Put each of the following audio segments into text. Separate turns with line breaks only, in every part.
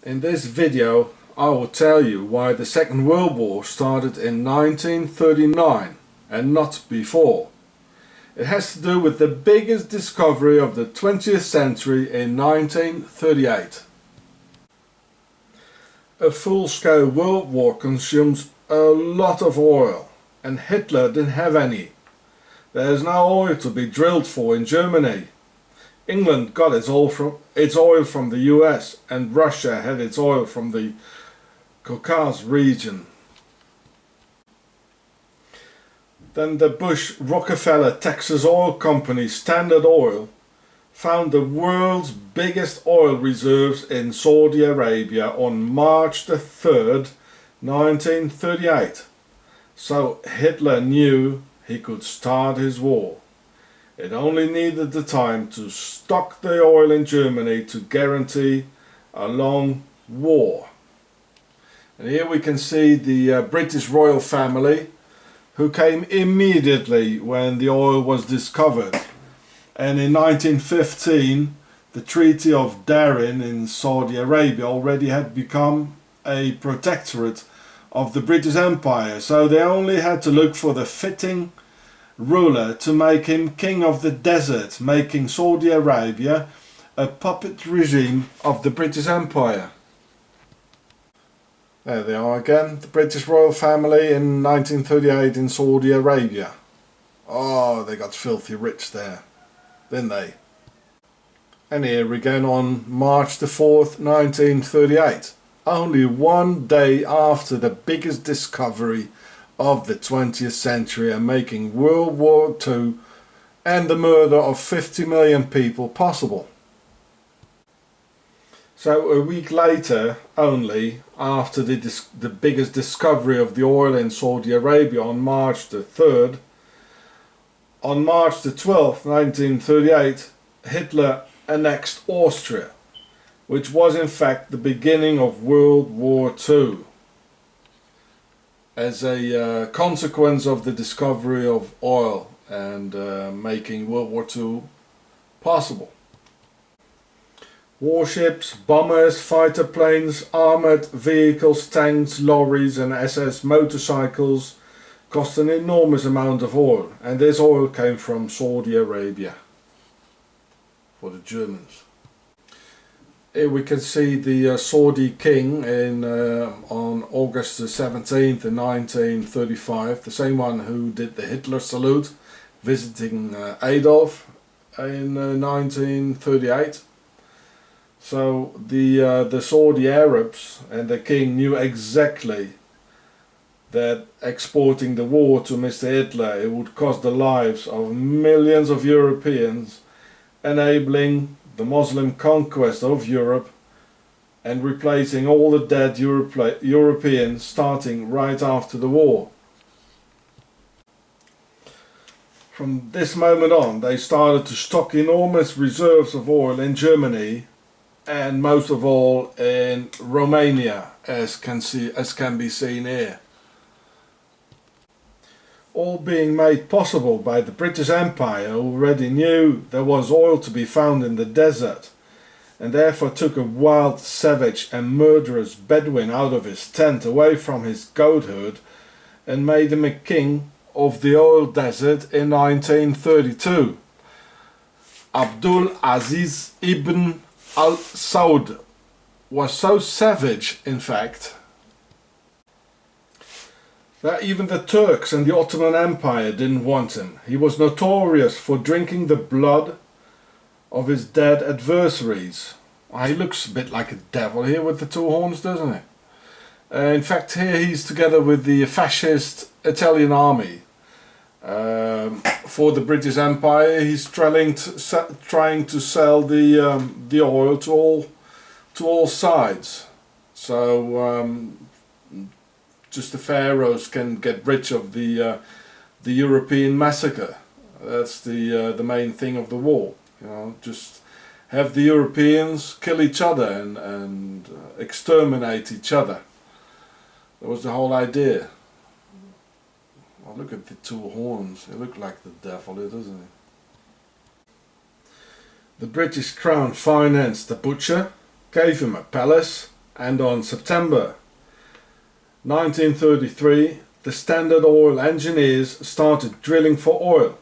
In this video I will tell you why the Second World War started in 1939 and not before. It has to do with the biggest discovery of the 20th century in 1938. A full-scale world war consumes a lot of oil, and Hitler didn't have any. There is no oil to be drilled for in Germany. England got its oil from the US, and Russia had its oil from the Caucasus region. Then the Bush-Rockefeller Texas Oil Company, Standard Oil, found the world's biggest oil reserves in Saudi Arabia on March the 3rd, 1938. So Hitler knew he could start his war. It only needed the time to stock the oil in Germany to guarantee a long war. And here we can see the British royal family, who came immediately when the oil was discovered. And in 1915 the Treaty of Darien in Saudi Arabia already had become a protectorate of the British Empire, so they only had to look for the fitting ruler to make him king of the desert, making Saudi Arabia a puppet regime of the British Empire. There they are again, the British royal family in 1938 in Saudi Arabia. Oh, they got filthy rich there, didn't they? And here again on March the 4th, 1938, only one day after the biggest discovery of the 20th century and making World War II and the murder of 50 million people possible. So a week later only, after the biggest discovery of the oil in Saudi Arabia on March the 3rd, on March the 12th, 1938, Hitler annexed Austria, which was in fact the beginning of World War II. As a consequence of the discovery of oil and making World War II possible. Warships, bombers, fighter planes, armoured vehicles, tanks, lorries and SS motorcycles cost an enormous amount of oil, and this oil came from Saudi Arabia for the Germans. Here we can see the Saudi king on August the 17th in 1935, the same one who did the Hitler salute, visiting Adolf in 1938. So the Saudi Arabs and the king knew exactly that exporting the war to Mr. Hitler, it would cost the lives of millions of Europeans, enabling the Muslim conquest of Europe and replacing all the dead Europeans starting right after the war. From this moment on, they started to stock enormous reserves of oil in Germany and most of all in Romania, as can be seen here. All being made possible by the British Empire, who already knew there was oil to be found in the desert, and therefore took a wild, savage and murderous Bedouin out of his tent away from his goat herd and made him a king of the oil desert in 1932. Abdul Aziz ibn al-Saud was so savage, in fact, that even the Turks and the Ottoman Empire didn't want him. He was notorious for drinking the blood of his dead adversaries. He looks a bit like a devil here with the two horns, doesn't he? In fact, here he's together with the fascist Italian army. For the British Empire, he's trying to sell the oil to all sides. So just the pharaohs can get rich of the European massacre. That's the main thing of the war. You know, just have the Europeans kill each other and exterminate each other. That was the whole idea. Oh, look at the two horns. They look like the devil, doesn't it? The British Crown financed the butcher, gave him a palace and on September 1933 the Standard Oil engineers started drilling for oil.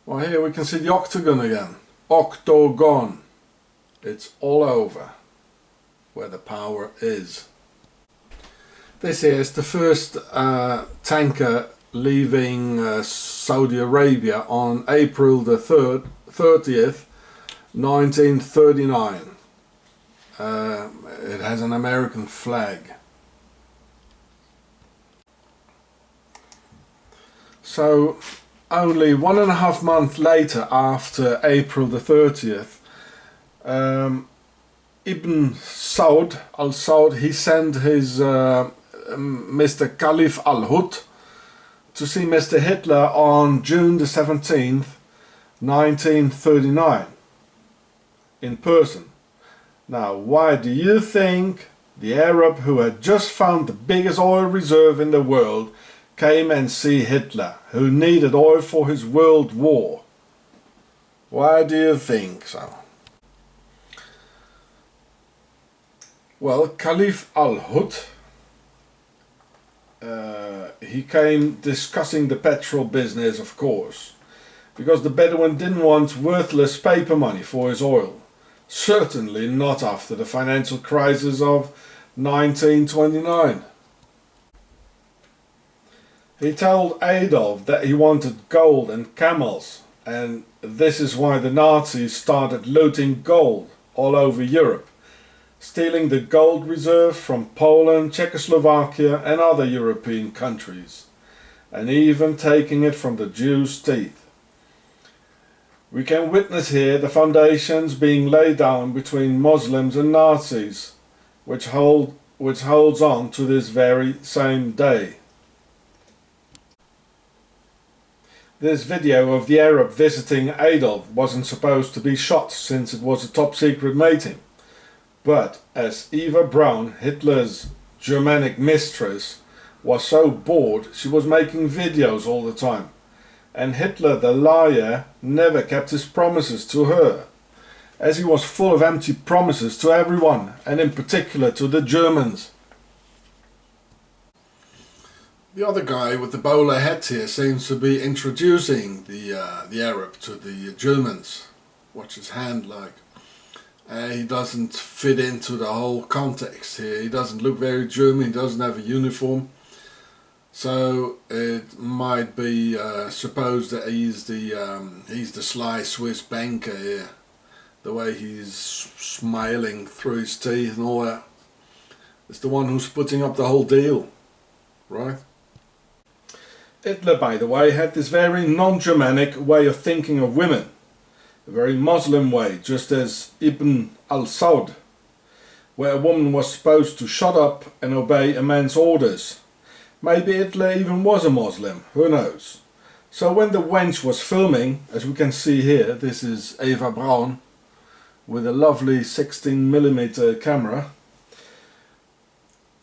Well, here we can see the octagon again. Octagon. It's all over where the power is. This here is the first tanker leaving Saudi Arabia on April the 30th, 1939. It has an American flag. So only 1.5 months later, after April the 30th, Ibn Saud al-Saud, he sent his Mr. Khalif al-Hut to see Mr. Hitler on June the 17th, 1939, in person. Now, why do you think the Arab who had just found the biggest oil reserve in the world came and see Hitler, who needed oil for his world war? Why do you think so? Well, Khalif al-Hut, he came discussing the petrol business, of course, because the Bedouin didn't want worthless paper money for his oil. Certainly not after the financial crisis of 1929. He told Adolf that he wanted gold and camels, and this is why the Nazis started looting gold all over Europe, stealing the gold reserve from Poland, Czechoslovakia and other European countries, and even taking it from the Jews' teeth. We can witness here the foundations being laid down between Muslims and Nazis, which holds on to this very same day. This video of the Arab visiting Adolf wasn't supposed to be shot, since it was a top secret meeting. But as Eva Braun, Hitler's Germanic mistress, was so bored, she was making videos all the time. And Hitler, the liar, never kept his promises to her, as he was full of empty promises to everyone, and in particular to the Germans. The other guy with the bowler hat here seems to be introducing the Arab to the Germans. Watch his hand like. He doesn't fit into the whole context here. He doesn't look very German, he doesn't have a uniform. So it might be supposed that he's the sly Swiss banker here. The way he's smiling through his teeth and all that. It's the one who's putting up the whole deal, right? Hitler, by the way, had this very non-Germanic way of thinking of women. A very Muslim way, just as Ibn al-Saud, where a woman was supposed to shut up and obey a man's orders. Maybe Hitler even was a Muslim, who knows. So when the wench was filming, as we can see here, this is Eva Braun, with a lovely 16mm camera.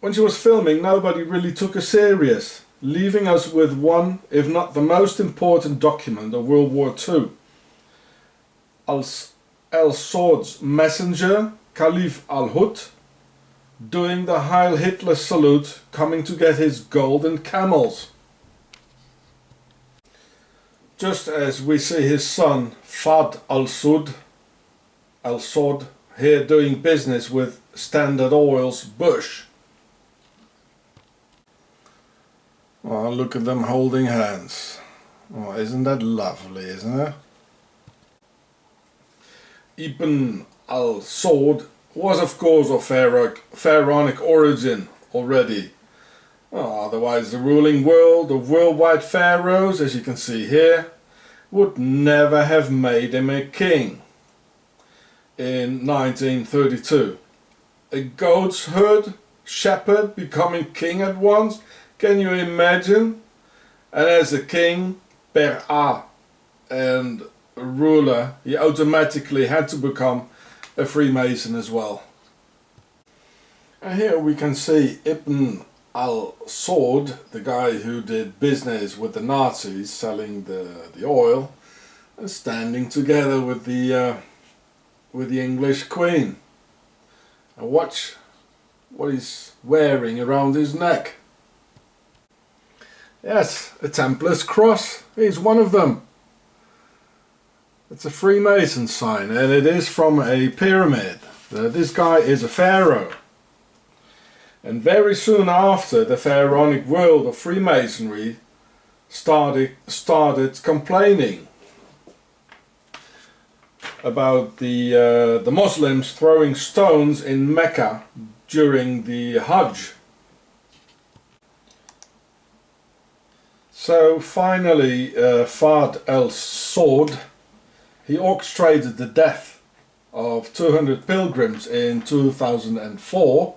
When she was filming, nobody really took her serious, leaving us with one, if not the most important document of World War II. Al-Saud's messenger, Khalif al-Hut, doing the Heil Hitler salute, coming to get his gold and camels. Just as we see his son, Fahd al-Saud, here doing business with Standard Oil's Bush. Oh, look at them holding hands. Oh, isn't that lovely, isn't it? Ibn al-Saud was of course of pharaonic origin already. Oh, otherwise the ruling world of worldwide pharaohs, as you can see here, would never have made him a king. In 1932, a goat's herd shepherd becoming king at once, can you imagine? And as a king, and ruler, he automatically had to become a Freemason as well. And here we can see Ibn al-Saud, the guy who did business with the Nazis, selling the oil, and standing together with the English Queen. And watch what he's wearing around his neck. Yes, a Templar's cross. He's one of them. It's a Freemason sign, and it is from a pyramid. This guy is a pharaoh. And very soon after, the pharaonic world of Freemasonry started complaining about the Muslims throwing stones in Mecca during the Hajj. So finally, Fahd al-Saud, he orchestrated the death of 200 pilgrims in 2004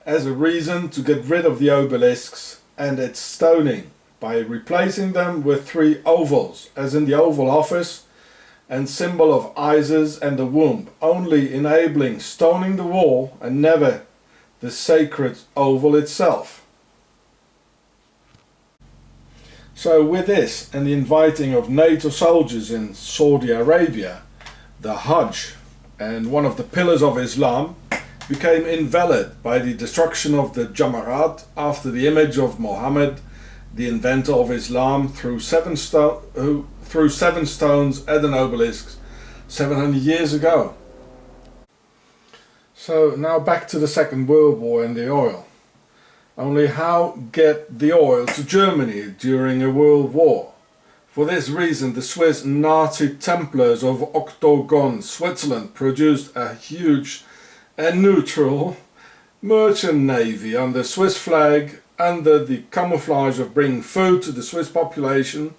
as a reason to get rid of the obelisks and its stoning by replacing them with 3 ovals, as in the Oval Office, and symbol of Isis and the womb, only enabling stoning the wall and never the sacred oval itself. So with this and the inviting of NATO soldiers in Saudi Arabia, the Hajj and one of the pillars of Islam became invalid by the destruction of the Jamarat after the image of Muhammad, the inventor of Islam, threw 7 stones at an obelisk 700 years ago. So now back to the Second World War and the oil. Only how get the oil to Germany during a world war? For this reason, the Swiss Nazi Templars of Octogon, Switzerland, produced a huge and neutral merchant navy under Swiss flag, under the camouflage of bringing food to the Swiss population,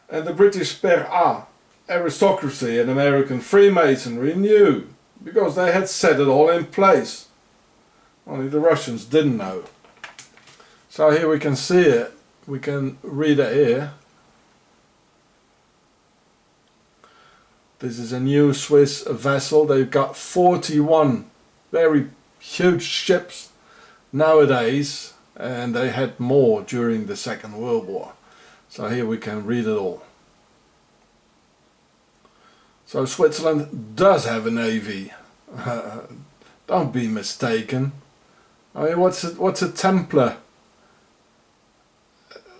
and the British per A aristocracy and American Freemasonry knew, because they had set it all in place. Only the Russians didn't know. So here we can see it, we can read it here. This is a new Swiss vessel. They've got 41 very huge ships nowadays, and they had more during the Second World War. So here we can read it all. So Switzerland does have a navy. Don't be mistaken. I mean, what's a Templar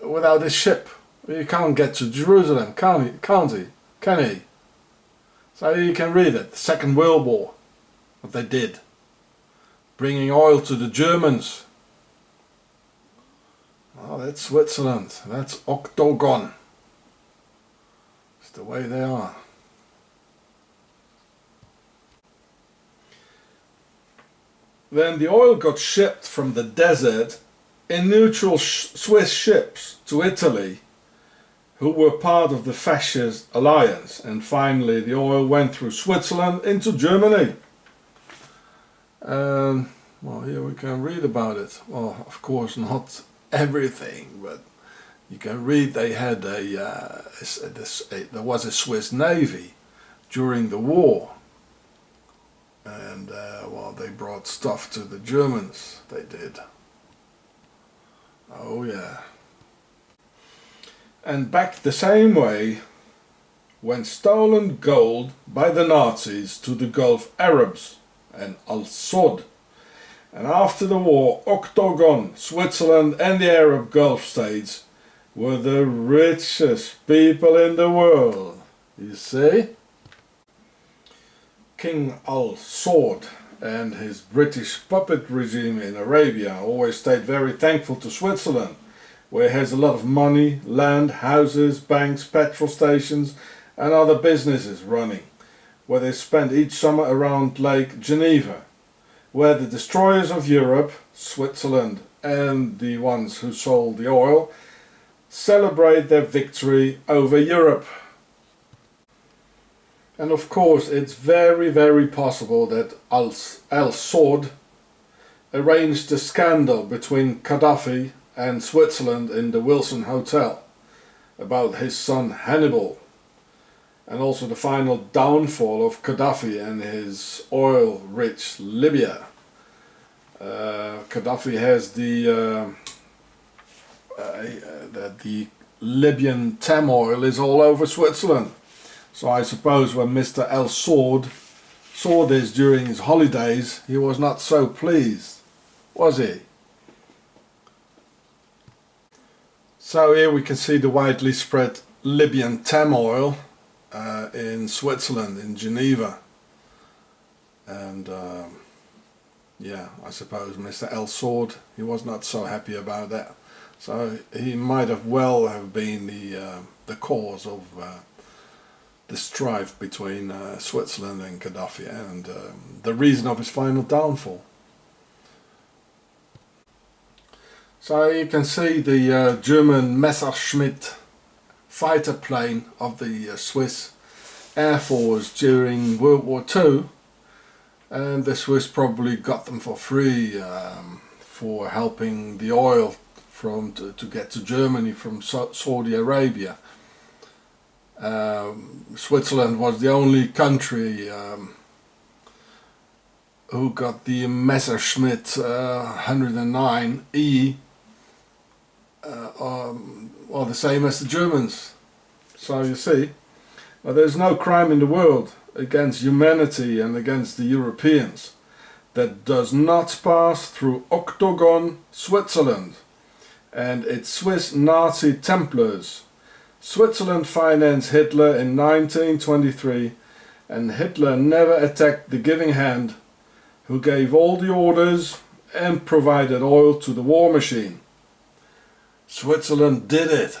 without a ship? You can't get to Jerusalem, can't he? So you can read it. Second World War, what they did, bringing oil to the Germans. Oh, that's Switzerland. That's Octogon. It's the way they are. Then the oil got shipped from the desert in neutral Swiss ships to Italy, who were part of the fascist alliance, and finally the oil went through Switzerland into Germany. Well, here we can read about it. Well, of course not everything, but you can read they had there was a Swiss navy during the war. And well, they brought stuff to the Germans, they did. Oh yeah. And back the same way went stolen gold by the Nazis to the Gulf Arabs and al-Saud. And after the war, Octogon, Switzerland and the Arab Gulf states were the richest people in the world. You see? King al-Saud and his British puppet regime in Arabia always stayed very thankful to Switzerland, where it has a lot of money, land, houses, banks, petrol stations and other businesses running, where they spend each summer around Lake Geneva, where the destroyers of Europe, Switzerland and the ones who sold the oil, celebrate their victory over Europe. And of course it's very, very possible that al-Saud arranged a scandal between Gaddafi and Switzerland in the Wilson Hotel about his son Hannibal, and also the final downfall of Gaddafi and his oil-rich Libya. Gaddafi has the Libyan Tem oil is all over Switzerland. So I suppose when Mr. al-Saud saw this during his holidays, he was not so pleased, was he? So here we can see the widely spread Libyan Tem oil in Switzerland, in Geneva. And yeah, I suppose Mr. El Saud, he was not so happy about that. So he might have well have been the cause of the strife between Switzerland and Gaddafi, and the reason of his final downfall. So you can see the German Messerschmitt fighter plane of the Swiss Air Force during World War II, and the Swiss probably got them for free for helping the oil to get to Germany from Saudi Arabia. Switzerland was the only country who got the Messerschmitt 109E, or the same as the Germans. So you see, there's no crime in the world against humanity and against the Europeans that does not pass through Octagon Switzerland and its Swiss Nazi Templars. Switzerland financed Hitler in 1923, and Hitler never attacked the giving hand, who gave all the orders and provided oil to the war machine. Switzerland did it.